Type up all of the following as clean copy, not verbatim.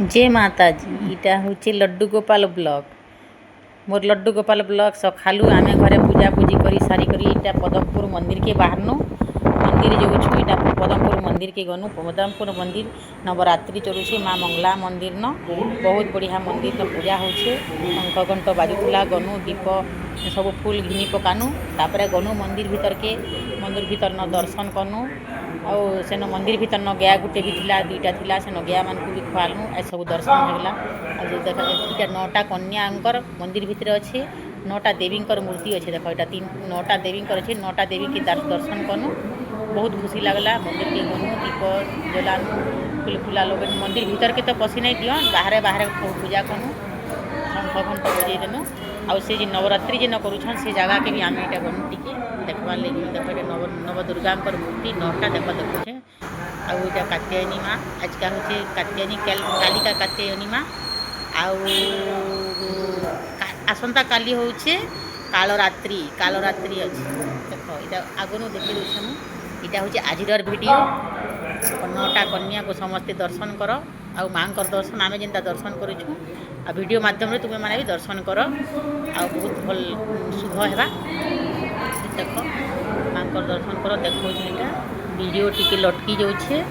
जय माता जी इटा हूँ लड्डू गोपाल ब्लॉक मोर लड्डू गोपाल ब्लॉक सखालू आमे घरे पूजा पूजी करी सारी करी इटा पदमपुर मंदिर के बाहरनु मंदिर जाऊँ इटा पदमपुर मंदिर के गनु पदमपुर मंदिर नवरात्रि चलुचे माँ मंगला मंदिर न बहुत बढ़िया मंदिर न पूजा होचे शंख घंट बाजुला गनु दीप सब फूल घिनी पकानु तापर गनु मंदिर भीतर न दर्शन कनु आउ सेन मंदिर भीतर न गया गुटे भी थिला दुईटा थिला सेन गया मान को भी खुआलु ए सब दर्शन होगला देख इटा 9टा कन्यांकर मंदिर भीतर अच्छे 9टा देवींकर मूर्ति अच्छे देख इटा 9टा देवींकर अच्छे 9टा देवी के दर्शन कनु बहुत खुशी लगला मंदिर के गनु दीप जलानु फूल फुला लोग मंदिर भीतर के तो पसी नहीं दियो बाहर बाहर पूजा कनु शंख घंट बजे देनु आउ से जी नवरात्रि जे न करूछन से जगह के भी आमे इटा गनु टिके देखबार लगी देख नव दुर्गा मूर्ति 9टा देखुछे आउ इटा कात्यायनी माँ आज का होचे कात्यायनी कालिका कात्यायनी माँ आउ आसंता काली होचे कालरात्रि अच्छे देख इटा आगनु देखि देछनु इटा होचे आजिर वीडियो 9टा कन्या को समस्ते दर्शन कर आउ माँ दर्शन आमे जेनता दर्शन करूछु आ वीडियो माध्यम रे तुमे माने भी दर्शन कर आ बहुत भल शुभ हेबा देख माँ दर्शन कर देखो इटा वीडियो टिके लटकी जाऊे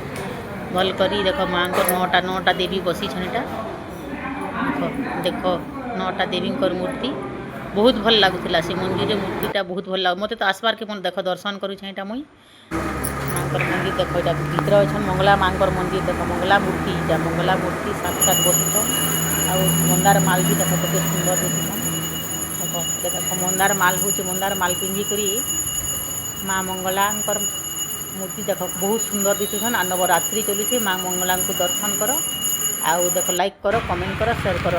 भल करी देख माँ 9टा देवी बसी छनटा देख 9टा देवी मूर्ति बहुत भल लगुला से मंदिर मूर्तिटा बहुत भल लग मत तो आसबार के देख दर्शन करूँ मुई माँ मंदिर देख यहाँ भीतर अच्छा मंगला माँ मंदिर देख मंगला मूर्ति साक्षात बसुच आ मंदार माल भी देख कत सुंदर दिखुन देख मंदार माल हूँ मंदार माल पिंधिकी माँ मंगला मूर्ति देख बहुत सुंदर दिखुन आ नवरात्रि चलुचे माँ मंगला को दर्शन कर आउ देख लाइक कर कमेंट कर शेयर कर।